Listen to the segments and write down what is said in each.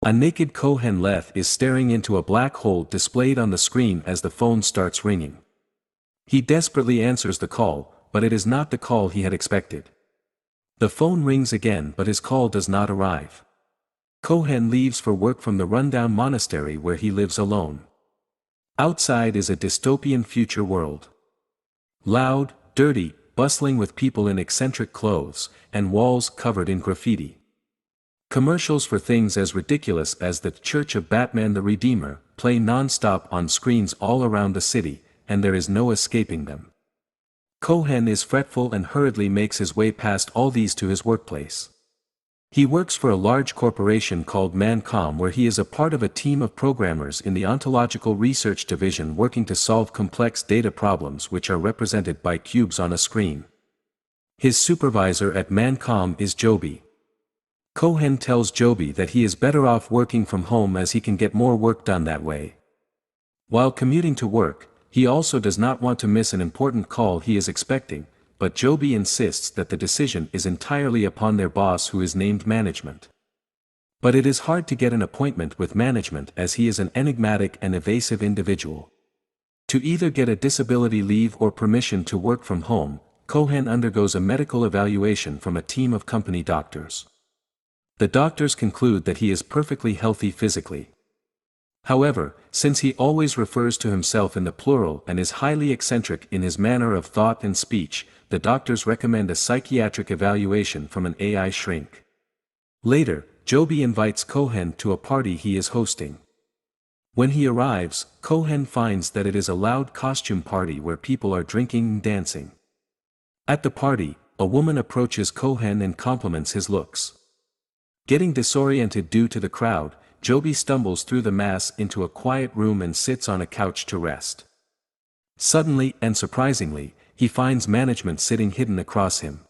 A naked Kohen-Leth is staring into a black hole displayed on the screen as the phone starts ringing. He desperately answers the call, but it is not the call he had expected. The phone rings again, but his call does not arrive. Kohen leaves for work from the rundown monastery where he lives alone. Outside is a dystopian future world. Loud, dirty, bustling with people in eccentric clothes, and walls covered in graffiti. Commercials for things as ridiculous as the Church of Batman the Redeemer play non-stop on screens all around the city, and there is no escaping them. Kohen is fretful and hurriedly makes his way past all these to his workplace. He works for a large corporation called Mancom, where he is a part of a team of programmers in the ontological research division working to solve complex data problems which are represented by cubes on a screen. His supervisor at Mancom is Joby. Kohen tells Joby that he is better off working from home as he can get more work done that way. While commuting to work, he also does not want to miss an important call he is expecting, but Joby insists that the decision is entirely upon their boss, who is named management. But it is hard to get an appointment with management as he is an enigmatic and evasive individual. To either get a disability leave or permission to work from home, Kohen undergoes a medical evaluation from a team of company doctors. The doctors conclude that he is perfectly healthy physically. However, since he always refers to himself in the plural and is highly eccentric in his manner of thought and speech, the doctors recommend a psychiatric evaluation from an AI shrink. Later, Joby invites Kohen to a party he is hosting. When he arrives, Kohen finds that it is a loud costume party where people are drinking and dancing. At the party, a woman approaches Kohen and compliments his looks. Getting disoriented due to the crowd, Joby stumbles through the mass into a quiet room and sits on a couch to rest. Suddenly and surprisingly, he finds management sitting hidden across him.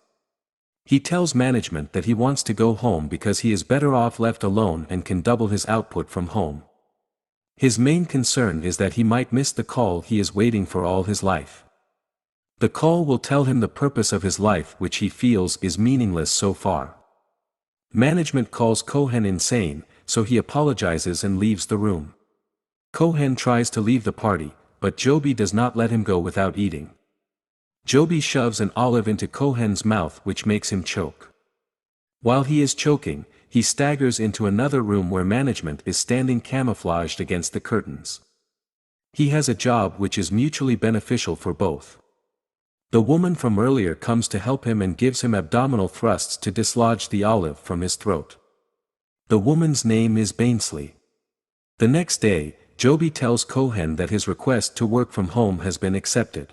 He tells management that he wants to go home because he is better off left alone and can double his output from home. His main concern is that he might miss the call he is waiting for all his life. The call will tell him the purpose of his life, which he feels is meaningless so far. Management calls Kohen insane, so he apologizes and leaves the room. Kohen tries to leave the party, but Joby does not let him go without eating. Joby shoves an olive into Kohen's mouth, which makes him choke. While he is choking, he staggers into another room where management is standing camouflaged against the curtains. He has a job which is mutually beneficial for both. The woman from earlier comes to help him and gives him abdominal thrusts to dislodge the olive from his throat. The woman's name is Bainsley. The next day, Joby tells Kohen that his request to work from home has been accepted.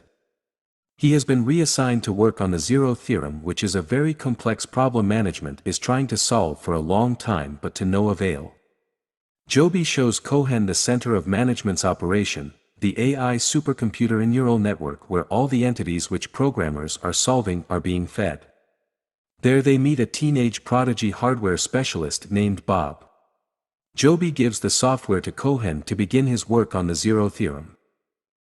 He has been reassigned to work on the zero theorem, which is a very complex problem management is trying to solve for a long time but to no avail. Joby shows Kohen the center of management's operation, the AI supercomputer and neural network where all the entities which programmers are solving are being fed. There they meet a teenage prodigy hardware specialist named Bob. Joby gives the software to Kohen to begin his work on the zero theorem.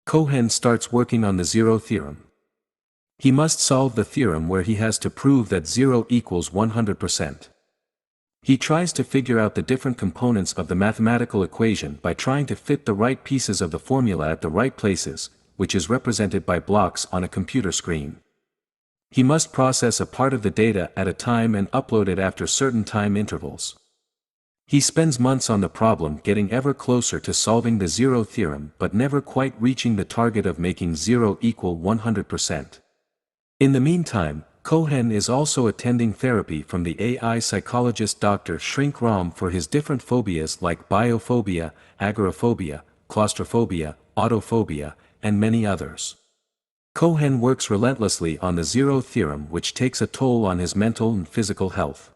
Kohen starts working on the zero theorem. He must solve the theorem where he has to prove that 0 equals 100%. He tries to figure out the different components of the mathematical equation by trying to fit the right pieces of the formula at the right places, which is represented by blocks on a computer screen. He must process a part of the data at a time and upload it after certain time intervals. He spends months on the problem, getting ever closer to solving the zero theorem but never quite reaching the target of making 0 equal 100%. In the meantime, Kohen is also attending therapy from the AI psychologist Dr. Shrink Ram for his different phobias like biophobia, agoraphobia, claustrophobia, autophobia, and many others. Kohen works relentlessly on the zero theorem, which takes a toll on his mental and physical health.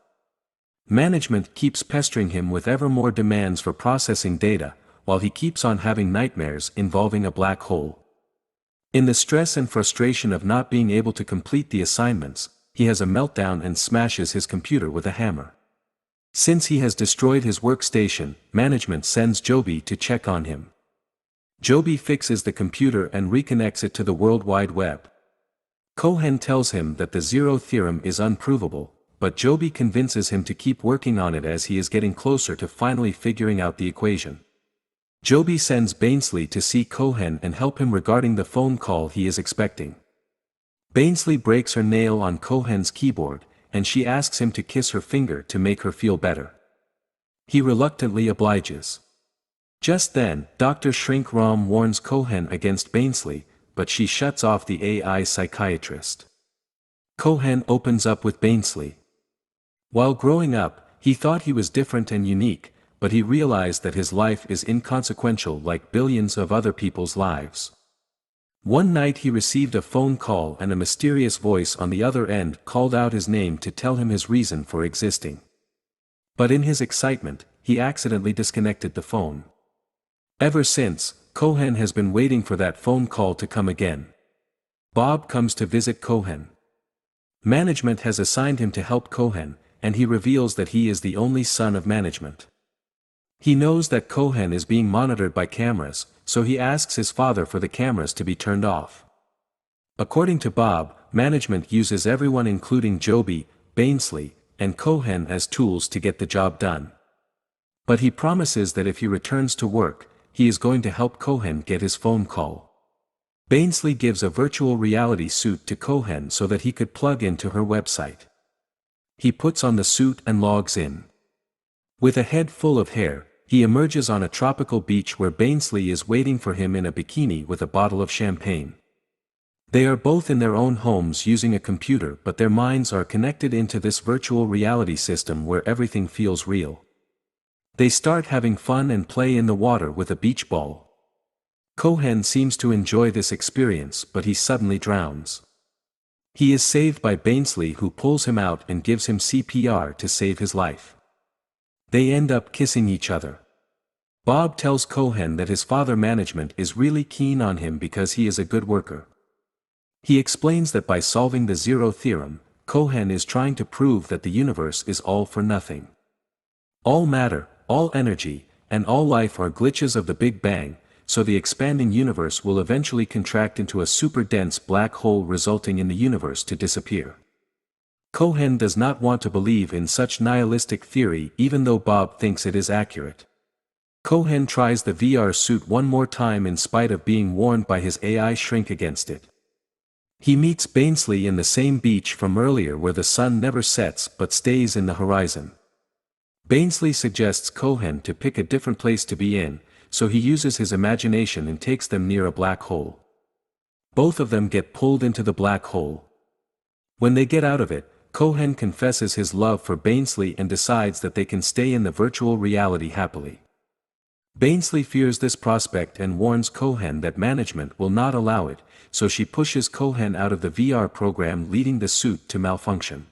Management keeps pestering him with ever more demands for processing data, while he keeps on having nightmares involving a black hole. In the stress and frustration of not being able to complete the assignments, he has a meltdown and smashes his computer with a hammer. Since he has destroyed his workstation, management sends Joby to check on him. Joby fixes the computer and reconnects it to the World Wide Web. Kohen tells him that the zero theorem is unprovable, but Joby convinces him to keep working on it as he is getting closer to finally figuring out the equation. Joby sends Bainsley to see Cohen and help him regarding the phone call he is expecting. Bainsley breaks her nail on Cohen's keyboard, and she asks him to kiss her finger to make her feel better. He reluctantly obliges. Just then, Dr. Shrink Rom warns Cohen against Bainsley, but she shuts off the AI psychiatrist. Cohen opens up with Bainsley. While growing up, he thought he was different and unique, but he realized that his life is inconsequential like billions of other people's lives. One night he received a phone call and a mysterious voice on the other end called out his name to tell him his reason for existing. But in his excitement, he accidentally disconnected the phone. Ever since, Cohen has been waiting for that phone call to come again. Bob comes to visit Cohen. Management has assigned him to help Cohen, and he reveals that he is the only son of management. He knows that Cohen is being monitored by cameras, so he asks his father for the cameras to be turned off. According to Bob, management uses everyone including Joby, Bainsley, and Cohen as tools to get the job done. But he promises that if he returns to work, he is going to help Cohen get his phone call. Bainsley gives a virtual reality suit to Cohen so that he could plug into her website. He puts on the suit and logs in. With a head full of hair, he emerges on a tropical beach where Bainsley is waiting for him in a bikini with a bottle of champagne. They are both in their own homes using a computer, but their minds are connected into this virtual reality system where everything feels real. They start having fun and play in the water with a beach ball. Cohen seems to enjoy this experience, but he suddenly drowns. He is saved by Bainsley, who pulls him out and gives him CPR to save his life. They end up kissing each other. Bob tells Cohen that his father management is really keen on him because he is a good worker. He explains that by solving the zero theorem, Cohen is trying to prove that the universe is all for nothing. All matter, all energy, and all life are glitches of the Big Bang, so the expanding universe will eventually contract into a super-dense black hole, resulting in the universe to disappear. Cohen does not want to believe in such nihilistic theory even though Bob thinks it is accurate. Cohen tries the VR suit one more time in spite of being warned by his AI shrink against it. He meets Bainsley in the same beach from earlier where the sun never sets but stays in the horizon. Bainsley suggests Cohen to pick a different place to be in, so he uses his imagination and takes them near a black hole. Both of them get pulled into the black hole. When they get out of it, Cohen confesses his love for Bainsley and decides that they can stay in the virtual reality happily. Bainsley fears this prospect and warns Cohen that management will not allow it, so she pushes Cohen out of the VR program, leading the suit to malfunction.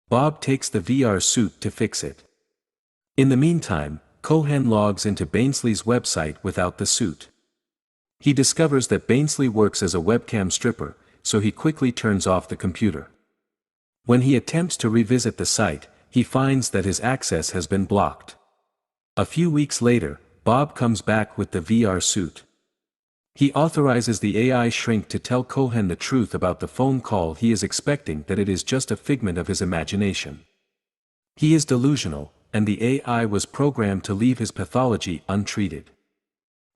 Bob takes the VR suit to fix it. In the meantime, Cohen logs into Bainsley's website without the suit. He discovers that Bainsley works as a webcam stripper, so he quickly turns off the computer. When he attempts to revisit the site, he finds that his access has been blocked. A few weeks later, Bob comes back with the VR suit. He authorizes the AI shrink to tell Cohen the truth about the phone call he is expecting, that it is just a figment of his imagination. He is delusional, and the AI was programmed to leave his pathology untreated.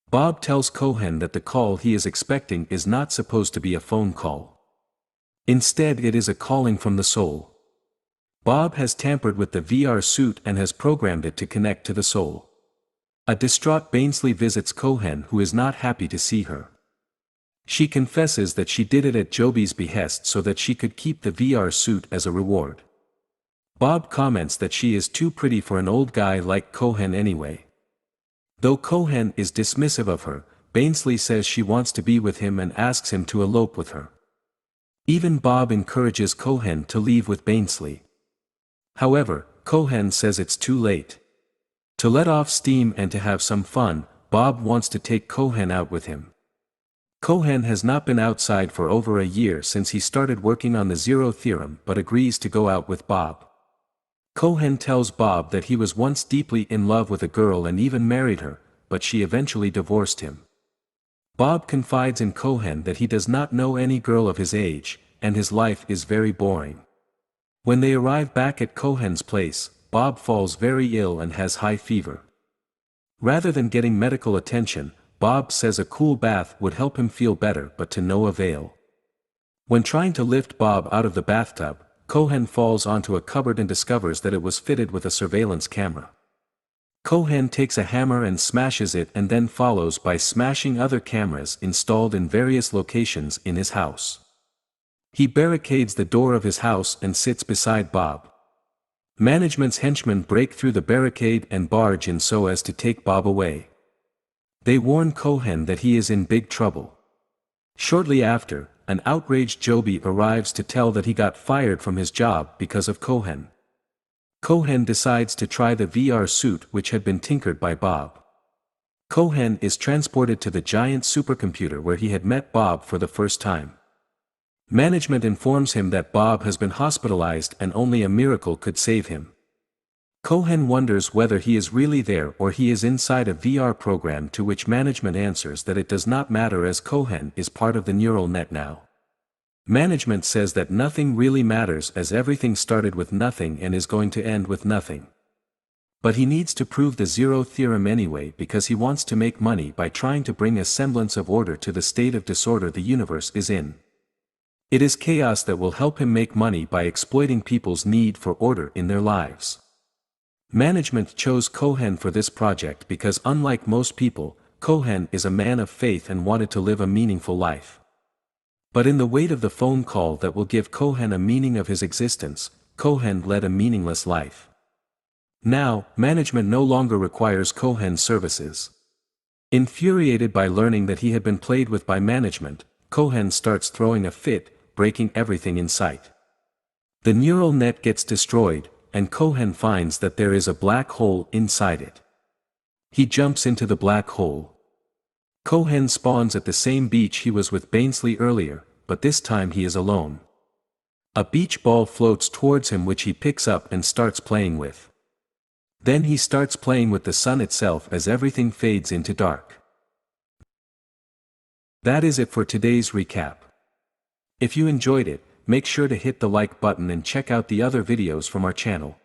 Bob tells Cohen that the call he is expecting is not supposed to be a phone call. Instead, it is a calling from the soul. Bob has tampered with the VR suit and has programmed it to connect to the soul. A distraught Bainsley visits Cohen, who is not happy to see her. She confesses that she did it at Joby's behest so that she could keep the VR suit as a reward. Bob comments that she is too pretty for an old guy like Cohen anyway. Though Cohen is dismissive of her, Bainsley says she wants to be with him and asks him to elope with her. Even Bob encourages Cohen to leave with Bainsley. However, Cohen says it's too late. To let off steam and to have some fun, Bob wants to take Cohen out with him. Cohen has not been outside for over a year since he started working on the zero theorem, but agrees to go out with Bob. Cohen tells Bob that he was once deeply in love with a girl and even married her, but she eventually divorced him. Bob confides in Cohen that he does not know any girl of his age, and his life is very boring. When they arrive back at Cohen's place, Bob falls very ill and has high fever. Rather than getting medical attention, Bob says a cool bath would help him feel better, but to no avail. When trying to lift Bob out of the bathtub, Cohen falls onto a cupboard and discovers that it was fitted with a surveillance camera. Cohen takes a hammer and smashes it, and then follows by smashing other cameras installed in various locations in his house. He barricades the door of his house and sits beside Bob. Management's henchmen break through the barricade and barge in so as to take Bob away. They warn Cohen that he is in big trouble. Shortly after, an outraged Joby arrives to tell that he got fired from his job because of Cohen. Cohen decides to try the VR suit which had been tinkered by Bob. Cohen is transported to the giant supercomputer where he had met Bob for the first time. Management informs him that Bob has been hospitalized and only a miracle could save him. Cohen wonders whether he is really there or he is inside a VR program, to which management answers that it does not matter as Cohen is part of the neural net now. Management says that nothing really matters as everything started with nothing and is going to end with nothing. But he needs to prove the zero theorem anyway because he wants to make money by trying to bring a semblance of order to the state of disorder the universe is in. It is chaos that will help him make money by exploiting people's need for order in their lives. Management chose Cohen for this project because, unlike most people, Cohen is a man of faith and wanted to live a meaningful life. But in the wait of the phone call that will give Cohen a meaning of his existence, Cohen led a meaningless life. Now, management no longer requires Cohen's services. Infuriated by learning that he had been played with by management, Cohen starts throwing a fit, breaking everything in sight. The neural net gets destroyed, and Cohen finds that there is a black hole inside it. He jumps into the black hole. Cohen spawns at the same beach he was with Bainsley earlier, but this time he is alone. A beach ball floats towards him which he picks up and starts playing with. Then he starts playing with the sun itself as everything fades into dark. That is it for today's recap. If you enjoyed it, make sure to hit the like button and check out the other videos from our channel.